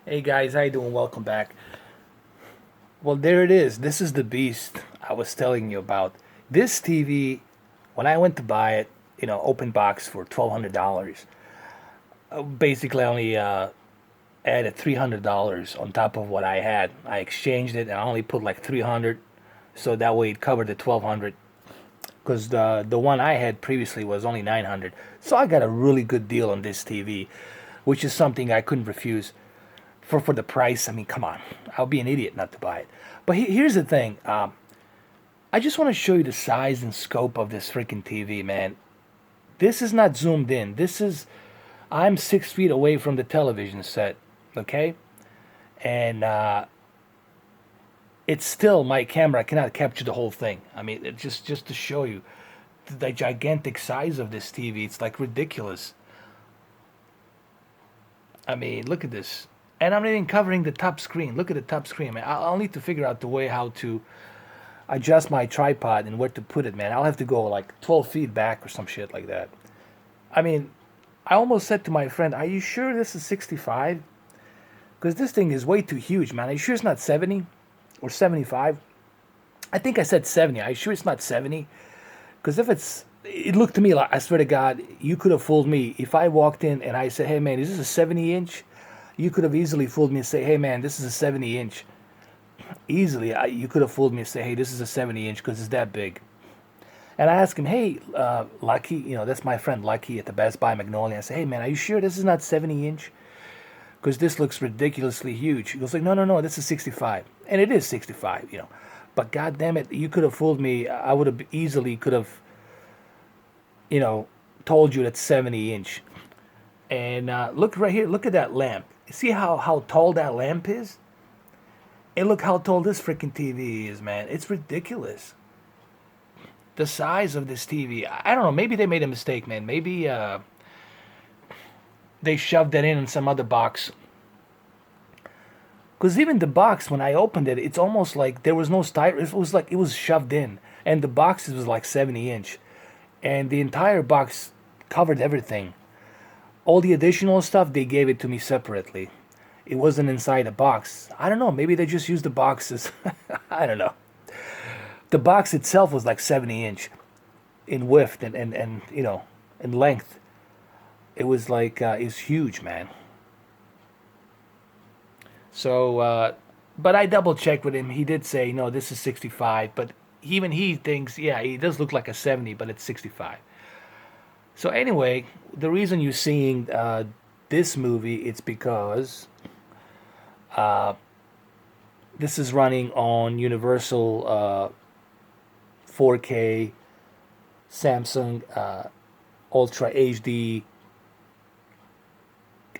Hey guys, how you doing? Welcome back. Well, there it is. This is the beast I was telling you about. This TV, when I went to buy it, open box for $1,200. Basically, I only added $300 on top of what I had. I exchanged it and I only put like 300, so that way it covered the 1,200. Because the one I had previously was only 900. So I got a really good deal on this TV, which is something I couldn't refuse. For the price. I mean, come on, I'll be an idiot not to buy it. But here's the thing. I just want to show you the size and scope of this freaking TV, man. This is not zoomed in. I'm 6 feet away from the television set, okay? And it's still my camera cannot capture the whole thing. I mean, just to show you the gigantic size of this TV. It's like ridiculous. I mean, look at this. And I'm not even covering the top screen. Look at the top screen, man. I'll need to figure out the way how to adjust my tripod and where to put it, man. I'll have to go like 12 feet back or some shit like that. I mean, I almost said to my friend, "Are you sure this is 65? Because this thing is way too huge, man. Are you sure it's not 70 or 75?" I think I said 70. Are you sure it's not 70? Because it looked to me like, I swear to God, you could have fooled me. If I walked in and I said, "Hey, man, is this a 70 inch?" You could have easily fooled me and say, "Hey, man, this is a 70 inch." Easily, you could have fooled me and say, "Hey, this is a 70 inch because it's that big." And I asked him, "Hey, Lucky, that's my friend Lucky at the Best Buy Magnolia." I said, "Hey, man, are you sure this is not 70 inch? Because this looks ridiculously huge." He goes like, "No, no, no, this is 65." And it is 65. But God damn it, you could have fooled me. I would have easily could have, you know, told you that's 70 inch. And look right here. Look at that lamp. See how tall that lamp is? And look how tall this freaking TV is, man. It's ridiculous. The size of this TV. I don't know. Maybe they made a mistake, man. Maybe they shoved that in some other box. Because even the box, when I opened it, it's almost like there was no styrofoam. It was like it was shoved in. And the box was like 70 inch. And the entire box covered everything. All the additional stuff, they gave it to me separately. It wasn't inside a box. I don't know. Maybe they just used the boxes. I don't know. The box itself was like 70 inch in width and in length. It was like it's huge, man. So, but I double checked with him. He did say no, this is 65. But even he thinks, yeah, it does look like a 70, but it's 65. So anyway, the reason you're seeing this movie, it's because this is running on Universal 4K Samsung Ultra HD.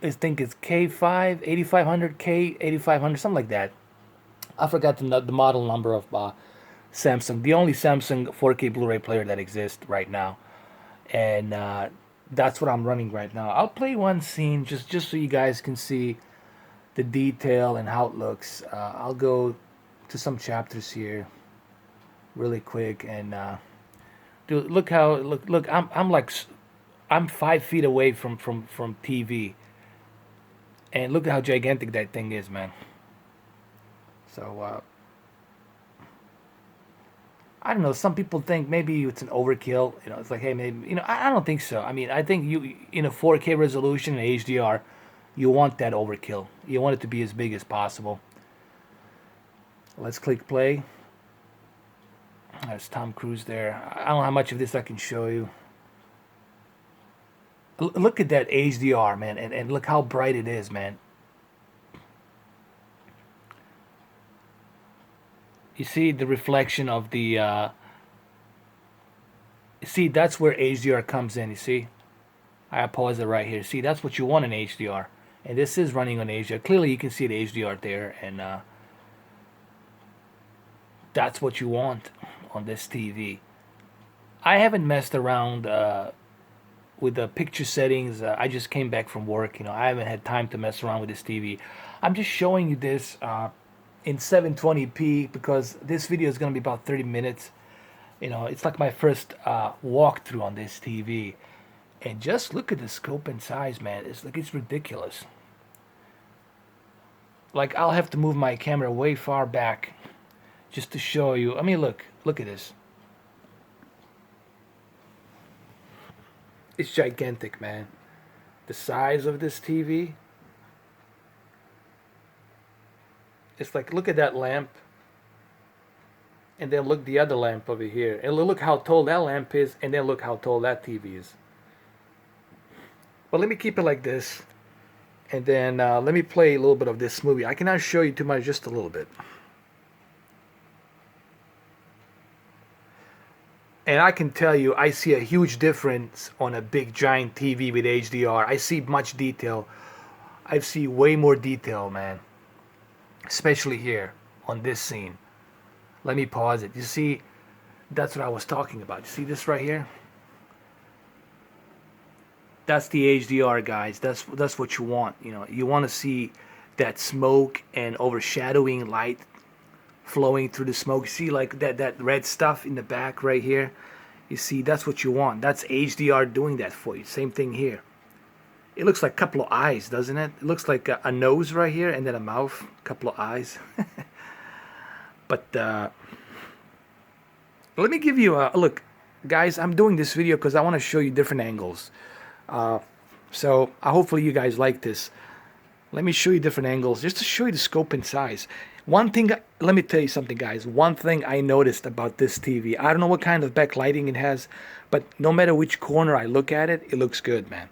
I think it's K5 8500 K8500 something like that. I forgot the model number of Samsung. The only Samsung 4K Blu-ray player that exists right now, and that's what I'm running right now. I'll play one scene just so you guys can see the detail and how it looks. I'll go to some chapters here really quick and dude, look. I'm 5 feet away from TV, and look at how gigantic that thing is, man. So I don't know. Some people think maybe it's an overkill. It's like, hey, maybe I don't think so. I mean, I think you in a 4K resolution and HDR, you want that overkill. You want it to be as big as possible. Let's click play. There's Tom Cruise there. I don't know how much of this I can show you. Look at that HDR, man, and look how bright it is, man. You see the reflection of the. See, that's where HDR comes in. You see, I pause it right here. See, that's what you want in HDR, and this is running on HDR. Clearly, you can see the HDR there, and that's what you want on this TV. I haven't messed around with the picture settings. I just came back from work. I haven't had time to mess around with this TV. I'm just showing you this in 720p because this video is going to be about 30 minutes. It's like my first walkthrough on this TV. And just look at the scope and size, man. It's ridiculous. Like, I'll have to move my camera way far back just to show you. I mean, look at this. It's gigantic, man. The size of this TV. It's like, look at that lamp. And then look the other lamp over here. And look how tall that lamp is. And then look how tall that TV is. But let me keep it like this. And then let me play a little bit of this movie. I cannot show you too much, just a little bit. And I can tell you, I see a huge difference on a big giant TV with HDR. I see much detail. I see way more detail, man. Especially here on this scene. Let me pause it. You see, that's what I was talking about. You see this right here? That's the HDR, guys. That's what you want. You know, you want to see that smoke and overshadowing light flowing through the smoke. See, like that red stuff in the back right here. You see, that's what you want. That's HDR doing that for you. Same thing here. It looks like a couple of eyes, doesn't it? It looks like a nose right here and then a mouth, a couple of eyes. But let me give you a look, guys. I'm doing this video because I want to show you different angles. So hopefully you guys like this. Let me show you different angles just to show you the scope and size. One thing, let me tell you something, guys. One thing I noticed about this TV, I don't know what kind of backlighting it has, but no matter which corner I look at it, it looks good, man.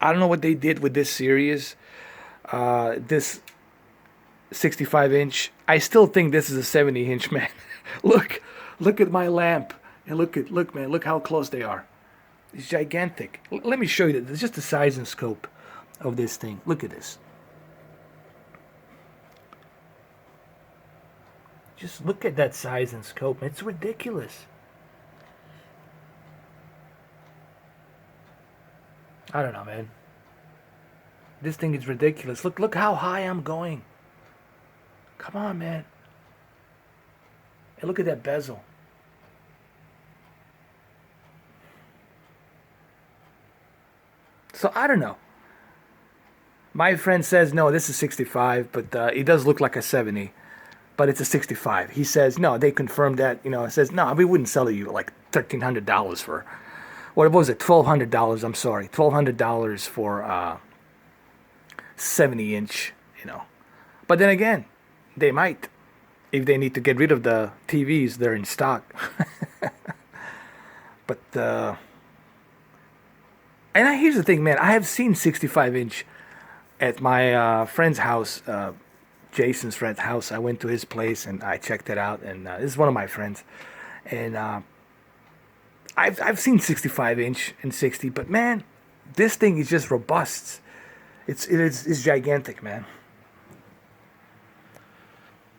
I don't know what they did with this series, this 65-inch. I still think this is a 70-inch, man. Look at my lamp, and look, man, look how close they are. It's gigantic. Let me show you this. It's just the size and scope of this thing. Look at this. Just look at that size and scope. It's ridiculous. I don't know, man. This thing is ridiculous. Look how high I'm going. Come on, man. And look at that bezel. So I don't know. My friend says, no, this is 65, but it does look like a 70. But it's a 65. He says, no, they confirmed that. You know, it says, no, we wouldn't sell you like $1,300 for, what was it, $1,200, I'm sorry, $1,200 for 70-inch, you know. But then again, they might. If they need to get rid of the TVs, they're in stock. But, and here's the thing, man. I have seen 65-inch at my friend's house, Jason's friend's house. I went to his place and I checked it out. And this is one of my friends. And I've seen 65-inch and 60. But, man, this thing is just robust. It's gigantic, man.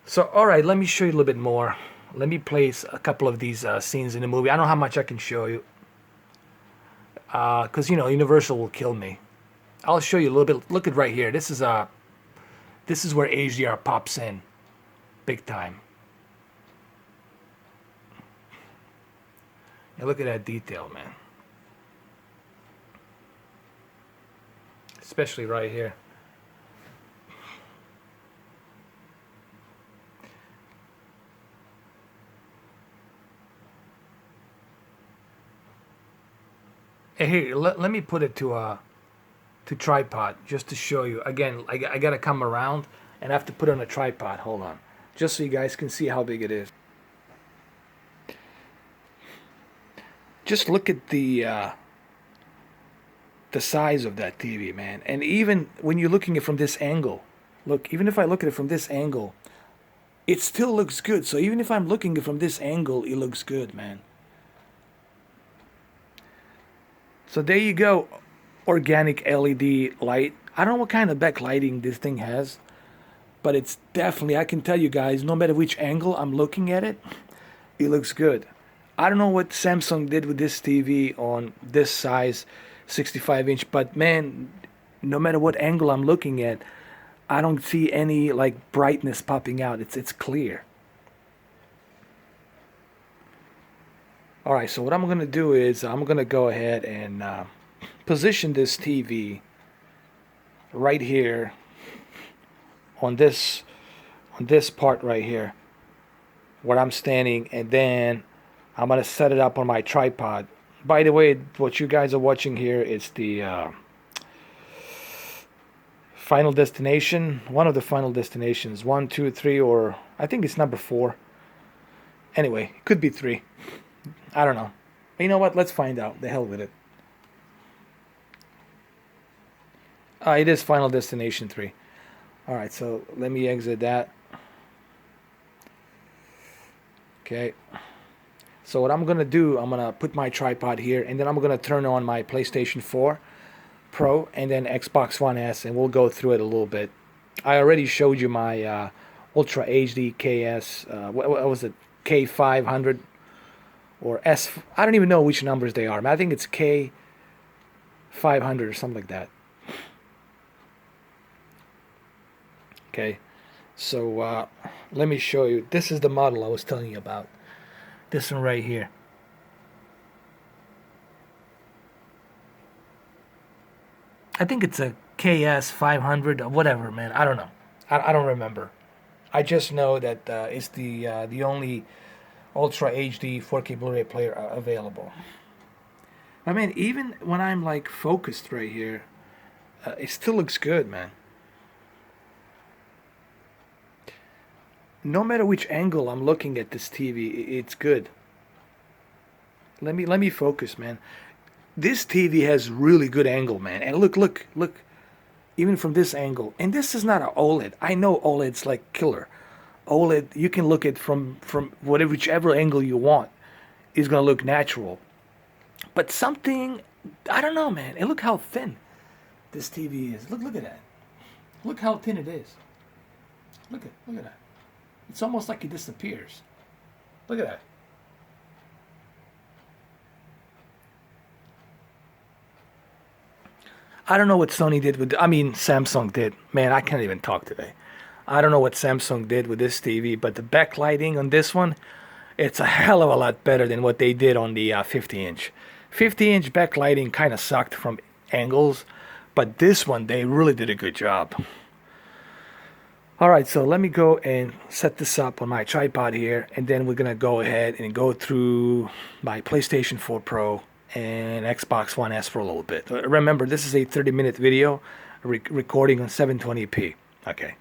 So, all right, let me show you a little bit more. Let me place a couple of these scenes in the movie. I don't know how much I can show you. Because, you know, Universal will kill me. I'll show you a little bit. Look at right here. This is where HDR pops in. Big time. Now look at that detail, man. Especially right here. And here, let me put it to tripod just to show you. Again, I gotta come around and I have to put it on a tripod. Hold on, just so you guys can see how big it is. Just look at the size of that TV, man. And even when you're looking at it from this angle, look, even if I look at it from this angle, it still looks good. So even if I'm looking at it from this angle, it looks good, man. So there you go, organic LED light. I don't know what kind of backlighting this thing has, but it's definitely, I can tell you guys, no matter which angle I'm looking at it, it looks good. I don't know what Samsung did with this TV on this size, 65-inch, but man, no matter what angle I'm looking at, I don't see any like brightness popping out. It's clear. All right, so what I'm going to do is I'm going to go ahead and position this TV right here on this part right here where I'm standing, and then I'm gonna set it up on my tripod. By the way, what you guys are watching here is the Final Destination, one of the Final Destinations, 1, 2, 3, or I think it's number 4. Anyway, it could be 3. I don't know. But you know what? Let's find out. The hell with it. It is Final Destination 3. All right, so let me exit that. Okay. So what I'm gonna do, I'm gonna put my tripod here, and then I'm gonna turn on my PlayStation 4 Pro and then Xbox One S, and we'll go through it a little bit. I already showed you my Ultra HD KS. What was it? K500 or S? I don't even know which numbers they are. I think it's K500 or something like that. Okay, so let me show you. This is the model I was telling you about. This one right here. I think it's a KS500 or whatever, man. I don't know. I don't remember. I just know that it's the only Ultra HD 4K Blu-ray player available. I mean, even when I'm like focused right here, it still looks good, man. No matter which angle I'm looking at this TV, it's good. Let me focus, man. This TV has really good angle, man. And look, even from this angle. And this is not an OLED. I know OLED's like killer. OLED, you can look at from whatever, whichever angle you want, is gonna look natural. But something, I don't know, man. And look how thin this TV is. Look at that. Look how thin it is. Look at that. It's almost like it disappears. Look at that. I don't know what Samsung did. Man, I can't even talk today. I don't know what Samsung did with this TV, but the backlighting on this one, it's a hell of a lot better than what they did on the 50-inch. 50-inch backlighting kind of sucked from angles, but this one, they really did a good job. All right, so let me go and set this up on my tripod here, and then we're gonna go ahead and go through my PlayStation 4 Pro and Xbox One S for a little bit. Remember, this is a 30-minute video recording on 720p. Okay.